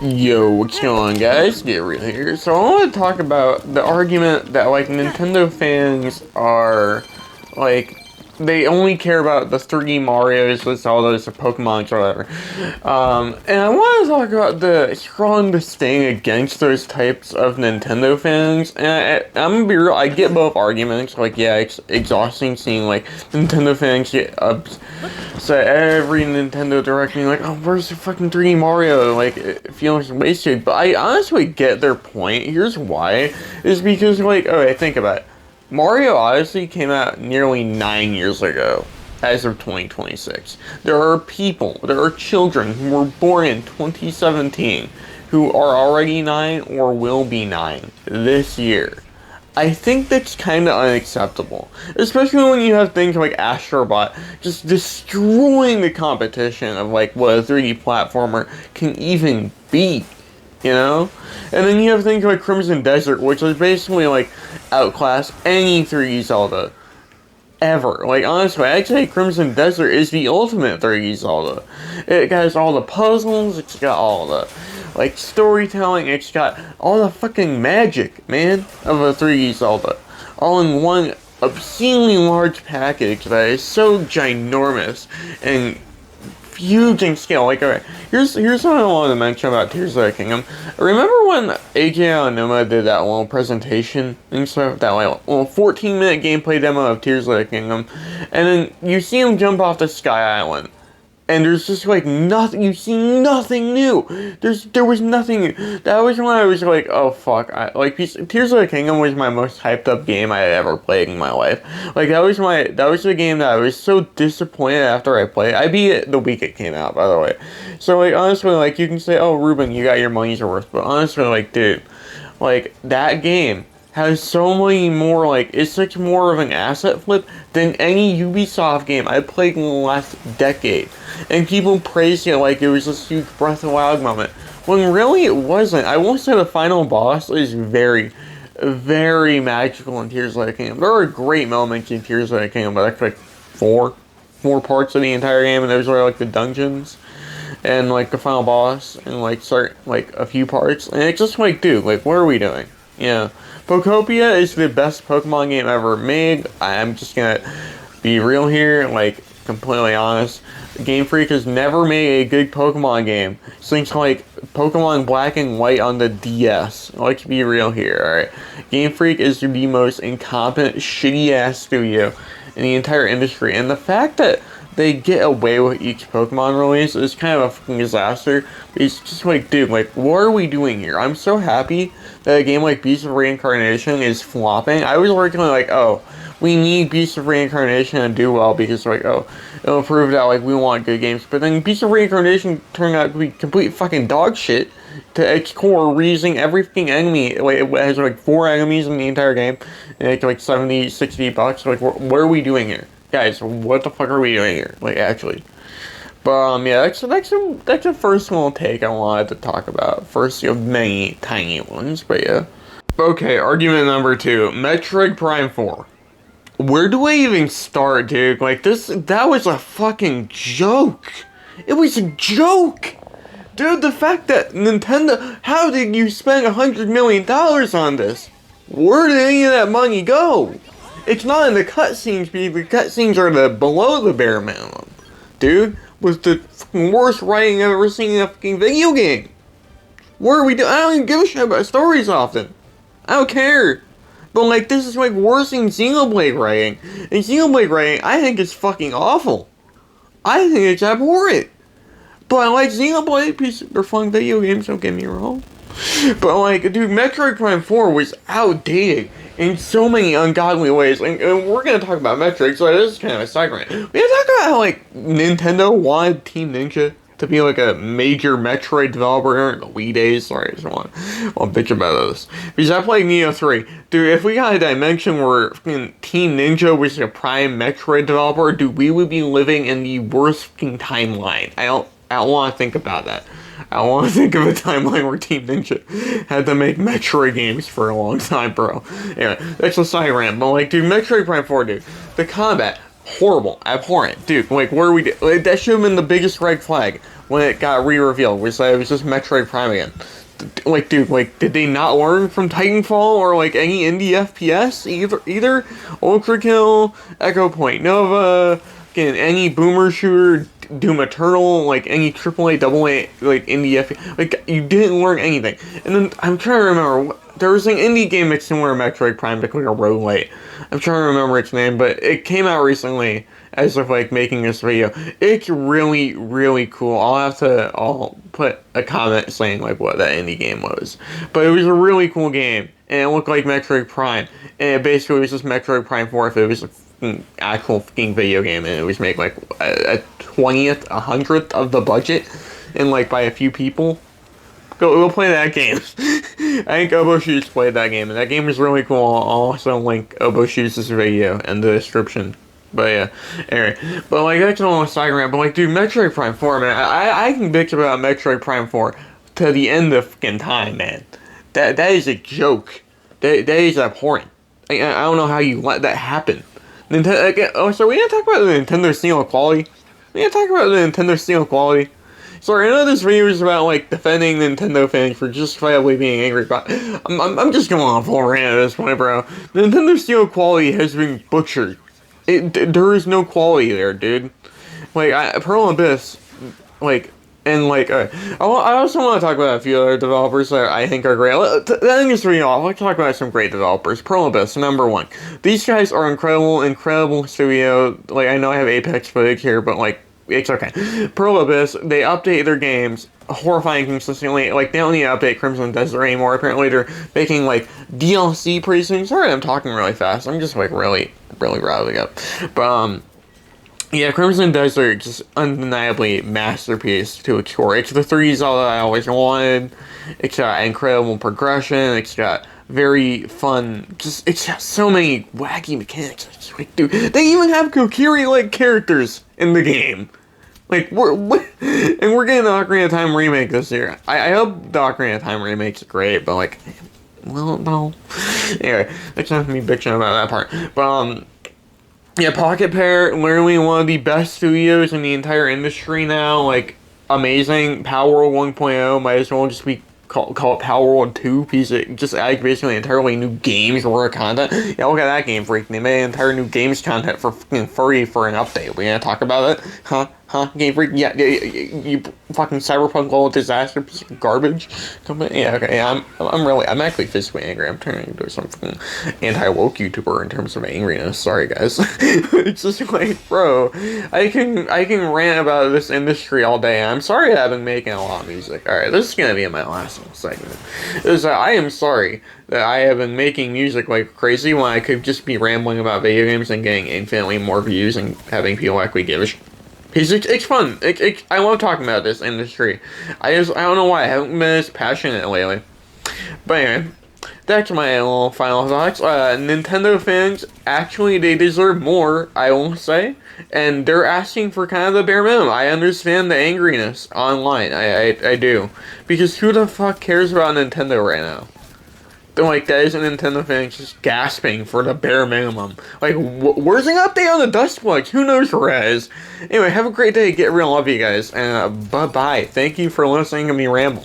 Yo, what's going on, guys? Get real here. So I want to talk about the argument that, like, Nintendo fans are, like, they only care about the 3D Marios, the Zeldas, the Pokemons, or whatever. And I want to talk about the strong disdain against those types of Nintendo fans. And I'm gonna be real, I get both arguments. Like, yeah, it's exhausting seeing, like, Nintendo fans get upset every Nintendo Direct being like, oh, where's the fucking 3D Mario? Like, it feels wasted. But I honestly get their point. Here's why. Is because, like, okay, think about it. Mario Odyssey came out nearly 9 years ago, as of 2026. There are people, there are children who were born in 2017 who are already 9 or will be 9 this year. I think that's kind of unacceptable, especially when you have things like Astrobot just destroying the competition of, like, what a 3D platformer can even be. You know? And then you have things like Crimson Desert, which is basically, like, outclass any 3D Zelda ever. Like, honestly, I'd say Crimson Desert is the ultimate 3D Zelda. It has all the puzzles, it's got all the, like, storytelling, it's got all the fucking magic, man, of a 3D Zelda. All in one obscenely large package that is so ginormous and huge in scale. Like, alright, here's what I wanted to mention about Tears of the Kingdom. Remember when AJ Aonuma did that little presentation and stuff, that like little 14-minute gameplay demo of Tears of the Kingdom, and then you see him jump off the Sky Island, and there's just, like, nothing, you see nothing new. There was nothing new. That was when I was like, oh fuck, Tears of the Kingdom was my most hyped up game I had ever played in my life. Like, that was the game that I was so disappointed after I played. I beat it the week it came out, by the way. So, like, honestly, like, you can say, oh, Ruben, you got your money's worth, but honestly, like, dude, like, that game has so many more, like, it's such more of an asset flip than any Ubisoft game I played in the last decade. And people praised it like it was this huge Breath of the Wild moment, when really it wasn't. I will say the final boss is very, very magical in Tears of the Kingdom. There are great moments in Tears of the Kingdom, but that's like four parts of the entire game, and those are like the dungeons and like the final boss and like a few parts, and it's just like, dude, like, what are we doing? Yeah. Pokopia is the best Pokemon game ever made. I'm just gonna be real here, like, completely honest. Game Freak has never made a good Pokemon game since, like, Pokemon Black and White on the DS. Let's be real here, alright? Game Freak is the most incompetent, shitty-ass studio in the entire industry, and the fact that they get away with each Pokemon release is kind of a fucking disaster. It's just like, dude, like, what are we doing here? I'm so happy that a game like Beast of Reincarnation is flopping. I was working like, oh, we need Beast of Reincarnation to do well because, like, oh, it'll prove that, like, we want good games. But then Beast of Reincarnation turned out to be complete fucking dog shit to its core, reusing every fucking enemy. Like, it has, like, 4 enemies in the entire game, and it's, like, $70-$60. Like, what are we doing here? Guys, what the fuck are we doing here? Like, actually. But, yeah, that's the first little take I wanted to talk about. First of many tiny ones, but yeah. Okay, argument number 2. Metroid Prime 4. Where do I even start, dude? Like, that was a fucking joke. It was a joke. Dude, the fact that Nintendo, how did you spend $100 million on this? Where did any of that money go? It's not in the cutscenes, because the cutscenes are below the bare minimum. Dude, was the fucking worst writing I've ever seen in a fucking video game. What are we doing? I don't even give a shit about stories often. I don't care. But, like, this is, like, worse than Xenoblade writing. And Xenoblade writing, I think, is fucking awful. I think it's abhorrent. But I like Xenoblade, because they're fun video games, don't get me wrong. But, like, dude, Metroid Prime 4 was outdated in so many ungodly ways. And we're gonna talk about Metroid, so this is kind of a side rant. We're gonna talk about how, like, Nintendo wanted Team Ninja to be, like, a major Metroid developer in the Wii days. Sorry, I just want to bitch about this. Because I played Neo 3. Dude, if we got a dimension where Team Ninja was a prime Metroid developer, dude, we would be living in the worst fucking timeline. I don't want to think about that. I want to think of a timeline where Team Ninja had to make Metroid games for a long time, bro. Anyway, that's a side rant. But, like, dude, Metroid Prime 4, dude, the combat, Horrible, abhorrent, dude. Like, where are we? Like, that should have been the biggest red flag when it got re-revealed. Was that it was just Metroid Prime again? Like, dude, like, did they not learn from Titanfall or like any indie FPS? Either Ultra Kill, Echo Point Nova, again, any boomer shooter, Doom Eternal, like any AAA, AA, like indie FPS. Like, you didn't learn anything. And then I'm trying to remember. There was an indie game that's similar to Metroid Prime, like a roguelite. I'm trying to remember its name, but it came out recently as of like making this video. It's really, really cool. I'll put a comment saying like what that indie game was. But it was a really cool game, and it looked like Metroid Prime. And it basically was just Metroid Prime 4 if it was an actual fucking video game, and it was made like a 20th, 100th of the budget, and like by a few people. Go play that game. I think Oboeshoes played that game, and that game is really cool. I'll also link Oboeshoes' video in the description. But yeah, anyway. But like, that's all a side rant. But like, dude, Metroid Prime 4, man. I can bitch about Metroid Prime 4 to the end of fucking time, man. That is a joke. That is abhorrent. I don't know how you let that happen. Nintendo. So we didn't talk about the Nintendo Steal quality. We didn't talk about the Nintendo Steal quality. Sorry, I know this video is about, like, defending Nintendo fans for justifiably being angry, but I'm just going on full rant at this point, bro. Nintendo Steal quality has been butchered. There is no quality there, dude. Like, Pearl Abyss, like, and, like, I also want to talk about a few other developers that I think are great. That thing is really off. Let's talk about some great developers. Pearl Abyss, number one. These guys are incredible studio. Like, I know I have Apex footage here, but, like, it's okay. Pearl Abyss, they update their games horrifying consistently. Like, they don't need to update Crimson Desert anymore. Apparently, they're making, like, DLC pretty soon. Sorry, I'm talking really fast. I'm just, like, really rattling up. But, yeah, Crimson Desert, just undeniably masterpiece to explore. It's the 3D Zelda I always wanted. It's got incredible progression. It's got very fun, it's got so many wacky mechanics. It's like, dude, they even have Kokiri-like characters in the game. Like, we're getting the Ocarina of Time remake this year. I hope the Ocarina of Time remake's great, but like, well, no. Anyway, that's not me bitching about that part. But, yeah, Pocket Pair, literally one of the best studios in the entire industry now. Like, amazing. Power World 1.0 might as well just be call it Power World 2, piece of just add basically entirely new games worth of content. Yeah, look at that Game Freak. They made entire new games content for fucking free for an update. We gonna talk about it? Huh? Game Freak? Yeah, you fucking cyberpunk little disaster piece of garbage. Yeah, okay, yeah, I'm actually physically angry. I'm turning into some fucking anti-woke YouTuber in terms of angriness. Sorry, guys. It's just like, bro, I can rant about this industry all day. I'm sorry that I've been making a lot of music. Alright, this is gonna be my last segment. I am sorry that I have been making music like crazy when I could just be rambling about video games and getting infinitely more views and having people actually give a shit. It's fun. I love talking about this industry. I don't know why I haven't been as passionate lately. But anyway, that's my little final thoughts. Nintendo fans, actually, they deserve more, I will say. And they're asking for kind of the bare minimum. I understand the angriness online. I do. Because who the fuck cares about Nintendo right now? Like, that is a Nintendo fan just gasping for the bare minimum. Like, where's an update on the Dust Plugs? Who knows where it is? Anyway, have a great day. Get real. Love you guys. And bye-bye. Thank you for listening to me ramble.